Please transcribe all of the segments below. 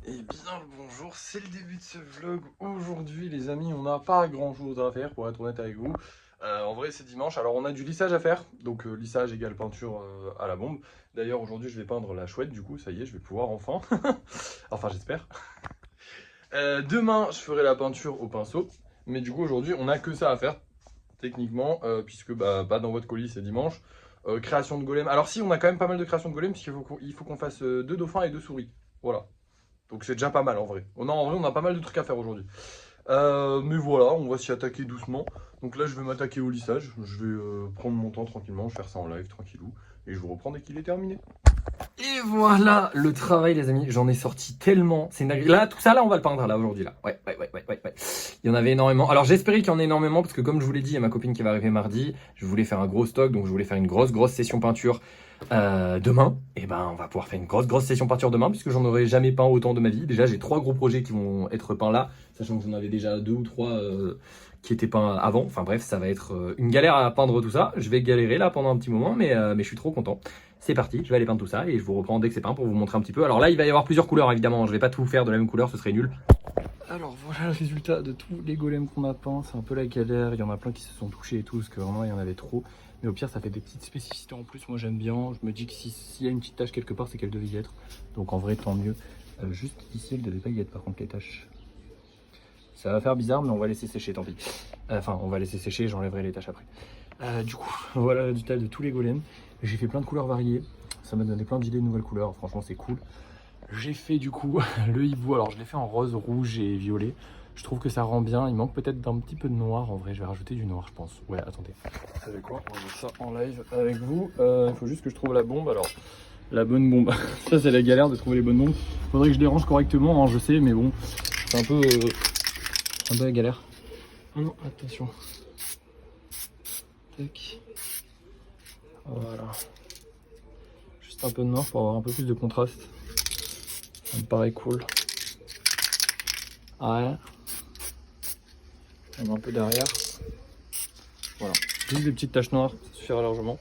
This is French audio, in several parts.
Et bien le bonjour, c'est le début de ce vlog. Aujourd'hui les amis, on n'a pas grand chose à faire pour être honnête avec vous. En vrai c'est dimanche, alors on a du lissage à faire. Donc lissage égale peinture à la bombe. D'ailleurs aujourd'hui je vais peindre la chouette, du coup ça y est je vais pouvoir enfin. Enfin j'espère. Demain je ferai la peinture au pinceau. Mais du coup aujourd'hui on n'a que ça à faire techniquement. Puisque pas dans votre colis c'est dimanche. Création de golem. Alors si on a quand même pas mal de création de golem puisqu'il faut qu'on fasse 2 dauphins et 2 souris. Voilà. Donc c'est déjà pas mal en vrai. En vrai, on a pas mal de trucs à faire aujourd'hui. Mais voilà, on va s'y attaquer doucement. Donc là, je vais m'attaquer au lissage. Je vais prendre mon temps tranquillement, je vais faire ça en live tranquillou. Et je vous reprends dès qu'il est terminé. Et voilà le travail les amis, j'en ai sorti tellement, c'est là tout ça là on va le peindre là aujourd'hui là. Ouais. Il y en avait énormément. Alors j'espérais qu'il y en ait énormément parce que comme je vous l'ai dit, il y a ma copine qui va arriver mardi, je voulais faire un gros stock donc je voulais faire une grosse session peinture demain. Et ben on va pouvoir faire une grosse session peinture demain puisque j'en aurais jamais peint autant de ma vie. Déjà j'ai 3 gros projets qui vont être peints là, sachant que j'en avais déjà 2 ou 3 qui étaient peints avant. Enfin bref, ça va être une galère à peindre tout ça. Je vais galérer là pendant un petit moment mais je suis trop content. C'est parti, je vais aller peindre tout ça et je vous reprends dès que c'est peint pour vous montrer un petit peu. Alors là, il va y avoir plusieurs couleurs évidemment, je vais pas tout faire de la même couleur, ce serait nul. Alors voilà le résultat de tous les golems qu'on a peints, c'est un peu la galère, il y en a plein qui se sont touchés et tout, parce que vraiment il y en avait trop. Mais au pire ça fait des petites spécificités en plus, moi j'aime bien, je me dis que s'il y a une petite tache quelque part, c'est qu'elle devait y être. Donc en vrai tant mieux. Juste ici elle devait pas y être par contre les taches. Ça va faire bizarre mais on va laisser sécher, tant pis. Enfin on va laisser sécher, j'enlèverai les taches après. Du coup, voilà le résultat de tous les golems. J'ai fait plein de couleurs variées. Ça m'a donné plein d'idées de nouvelles couleurs. Franchement, c'est cool. J'ai fait du coup le hibou. Alors, je l'ai fait en rose, rouge et violet. Je trouve que ça rend bien. Il manque peut-être d'un petit peu de noir. En vrai, je vais rajouter du noir, je pense. Ouais, attendez. Vous savez quoi? On va voir ça en live avec vous. Il faut juste que je trouve la bombe. Alors, la bonne bombe. Ça, c'est la galère de trouver les bonnes bombes. Faudrait que je les range correctement, hein, je sais, mais bon, c'est un peu la galère. Oh non, attention. Tac. Voilà. Juste un peu de noir pour avoir un peu plus de contraste. Ça me paraît cool. Ouais. On a un peu derrière. Voilà. Juste des petites taches noires, ça suffira largement.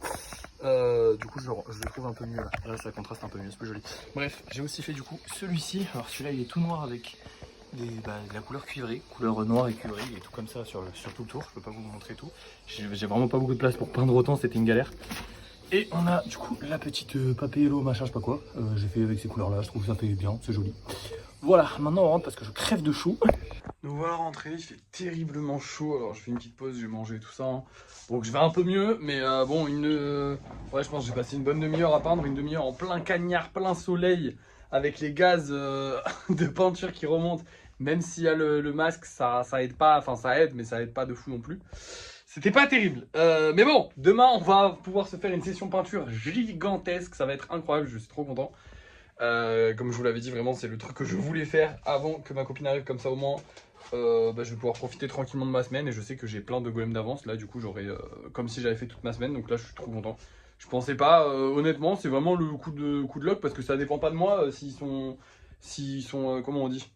Du coup, je le trouve un peu mieux là. Là, ça contraste un peu mieux, c'est plus joli. Bref, j'ai aussi fait du coup celui-ci. Alors celui-là, il est tout noir avec de la couleur cuivrée, couleur noire et cuivrée, il est tout comme ça sur tout le tour. Je peux pas vous montrer tout. J'ai vraiment pas beaucoup de place pour peindre autant, c'était une galère. Et on a du coup la petite papélo machin je sais pas quoi, j'ai fait avec ces couleurs là, je trouve que ça fait bien, c'est joli. Voilà, maintenant on rentre parce que je crève de chaud. Nous voilà rentrés, il fait terriblement chaud. Alors je fais une petite pause, j'ai mangé tout ça. Hein. Donc je vais un peu mieux, mais bon, ouais, je pense que j'ai passé une bonne demi-heure à peindre, une demi-heure en plein cagnard, plein soleil, avec les gaz de peinture qui remontent. Même s'il y a le masque, ça aide pas, enfin ça aide, mais ça aide pas de fou non plus. C'était pas terrible. Mais bon, demain on va pouvoir se faire une session peinture gigantesque, ça va être incroyable, je suis trop content. Comme je vous l'avais dit, vraiment c'est le truc que je voulais faire avant que ma copine arrive, comme ça au moins je vais pouvoir profiter tranquillement de ma semaine. Et je sais que j'ai plein de golems d'avance, là du coup j'aurai comme si j'avais fait toute ma semaine, donc là je suis trop content. Je pensais pas, honnêtement, c'est vraiment le coup de luck parce que ça dépend pas de moi s'ils sont comment on dit,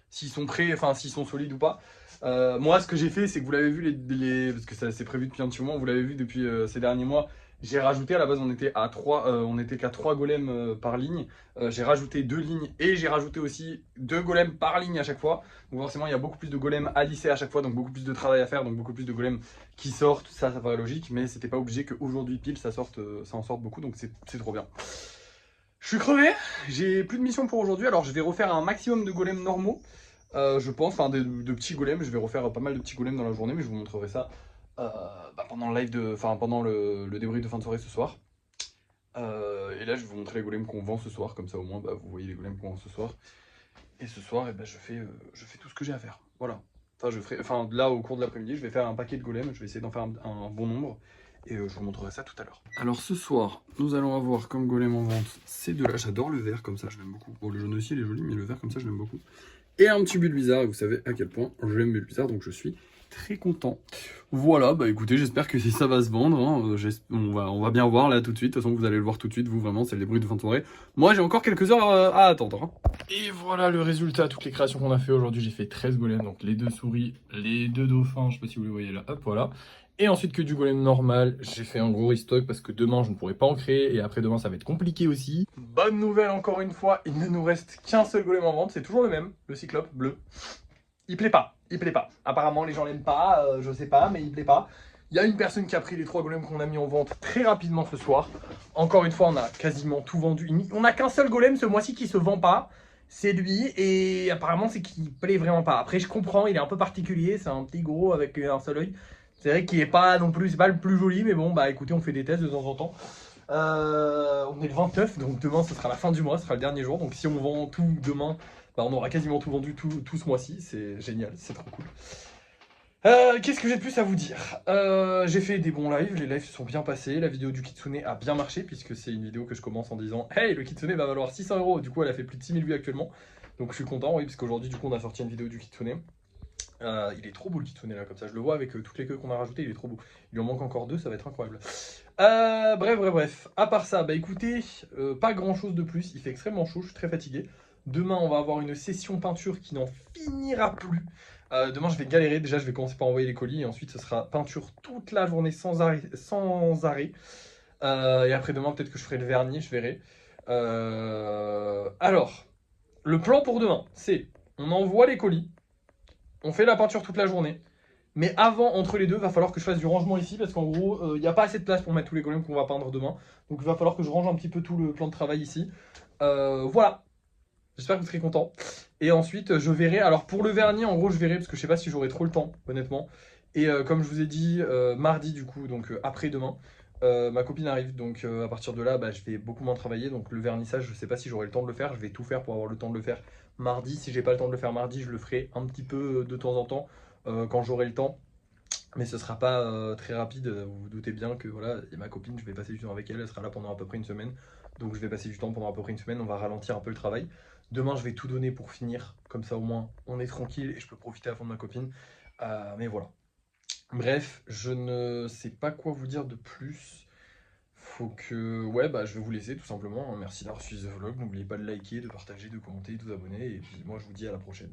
s'ils sont prêts, enfin s'ils sont solides ou pas. Moi ce que j'ai fait c'est que vous l'avez vu parce que ça c'est prévu depuis un petit moment, vous l'avez vu depuis ces derniers mois. J'ai rajouté, à la base on était à 3, on était qu'à 3 golems par ligne. J'ai rajouté 2 lignes et j'ai rajouté aussi 2 golems par ligne à chaque fois. Donc forcément il y a beaucoup plus de golems à lisser à chaque fois, donc beaucoup plus de travail à faire, donc beaucoup plus de golems qui sortent. Ça paraît logique, mais c'était pas obligé qu'aujourd'hui pile ça en sorte beaucoup, donc c'est trop bien. Je suis crevé, j'ai plus de mission pour aujourd'hui, alors je vais refaire un maximum de golems normaux. Je pense, enfin de petits golems, je vais refaire pas mal de petits golems dans la journée, mais je vous montrerai ça pendant le live pendant le débrief de fin de soirée ce soir. Et là je vais vous montrer les golems qu'on vend ce soir, comme ça au moins vous voyez les golems qu'on vend ce soir. Et ce soir je fais tout ce que j'ai à faire. Voilà. Enfin là au cours de l'après-midi je vais faire un paquet de golems, je vais essayer d'en faire un bon nombre. Et je vous montrerai ça tout à l'heure. Alors ce soir, nous allons avoir comme golem en vente ces deux-là. J'adore le vert comme ça, je l'aime beaucoup. Bon, le jaune aussi il est joli, mais le vert comme ça je l'aime beaucoup. Et un petit Bulbizarre, et vous savez à quel point j'aime Bulbizarre, donc je suis très content. Voilà, bah écoutez, j'espère que si ça va se vendre, hein, on va bien voir là tout de suite. De toute façon, vous allez le voir tout de suite, vous vraiment, c'est le débrief de fin de soirée. Moi, j'ai encore quelques heures à attendre. Hein. Et voilà le résultat, toutes les créations qu'on a fait aujourd'hui. J'ai fait 13 golems, donc les 2 souris, les 2 dauphins, je sais pas si vous les voyez là, hop, voilà. et ensuite que du golem normal. J'ai fait un gros restock parce que demain je ne pourrai pas en créer et après demain ça va être compliqué aussi. Bonne nouvelle encore une fois, il ne nous reste qu'un seul golem en vente, c'est toujours le même, le cyclope bleu. Il plaît pas, il plaît pas. Apparemment les gens l'aiment pas, je sais pas, mais il plaît pas. Il y a une personne qui a pris les 3 golems qu'on a mis en vente très rapidement ce soir. Encore une fois, on a quasiment tout vendu. On n'a qu'un seul golem ce mois-ci qui se vend pas. C'est lui, et apparemment c'est qu'il plaît vraiment pas. Après je comprends, il est un peu particulier, c'est un petit gros avec un seul œil. C'est vrai qu'il est pas non plus, c'est pas le plus joli, mais bon bah écoutez, on fait des tests de temps en temps. On est le 29, donc demain ce sera la fin du mois, ce sera le dernier jour. Donc si on vend tout demain, bah, on aura quasiment tout vendu tout ce mois-ci. C'est génial, c'est trop cool. Qu'est-ce que j'ai de plus à vous dire? J'ai fait des bons lives, les lives se sont bien passés, la vidéo du Kitsune a bien marché puisque c'est une vidéo que je commence en disant hey, le Kitsune va valoir 600 €, du coup elle a fait plus de 6000 vues actuellement, donc je suis content, oui, parce qu'aujourd'hui du coup on a sorti une vidéo du Kitsune. Il est trop beau le Kitsune là, comme ça je le vois avec toutes les queues qu'on a rajoutées, il est trop beau. Il lui en manque encore 2, ça va être incroyable. Bref, à part ça, bah écoutez, pas grand chose de plus, il fait extrêmement chaud, je suis très fatigué. Demain on va avoir une session peinture qui n'en finira plus. Demain je vais galérer, déjà je vais commencer par envoyer les colis et ensuite ce sera peinture toute la journée sans arrêt. Et après demain peut-être que je ferai le vernis, je verrai. Alors, le plan pour demain, c'est on envoie les colis, on fait la peinture toute la journée. Mais avant, entre les deux, va falloir que je fasse du rangement ici parce qu'en gros, il n'y a pas assez de place pour mettre tous les golems qu'on va peindre demain. Donc il va falloir que je range un petit peu tout le plan de travail ici. Voilà. J'espère que vous serez contents. Et ensuite, je verrai. Alors pour le vernis, en gros, je verrai parce que je sais pas si j'aurai trop le temps, honnêtement. Et comme je vous ai dit, mardi du coup, donc après-demain, ma copine arrive. Donc à partir de là, bah, je vais beaucoup moins travailler. Donc le vernissage, je sais pas si j'aurai le temps de le faire. Je vais tout faire pour avoir le temps de le faire mardi. Si j'ai pas le temps de le faire mardi, je le ferai un petit peu de temps en temps quand j'aurai le temps. Mais ce sera pas très rapide, vous vous doutez bien que voilà, et ma copine, je vais passer du temps avec elle, elle sera là pendant à peu près une semaine. Donc je vais passer du temps pendant à peu près une semaine, on va ralentir un peu le travail. Demain, je vais tout donner pour finir, comme ça au moins on est tranquille et je peux profiter à fond de ma copine. Mais voilà. Bref, je ne sais pas quoi vous dire de plus. Faut que... Ouais, bah je vais vous laisser tout simplement. Merci d'avoir suivi ce vlog. N'oubliez pas de liker, de partager, de commenter, de vous abonner. Et puis moi, je vous dis à la prochaine.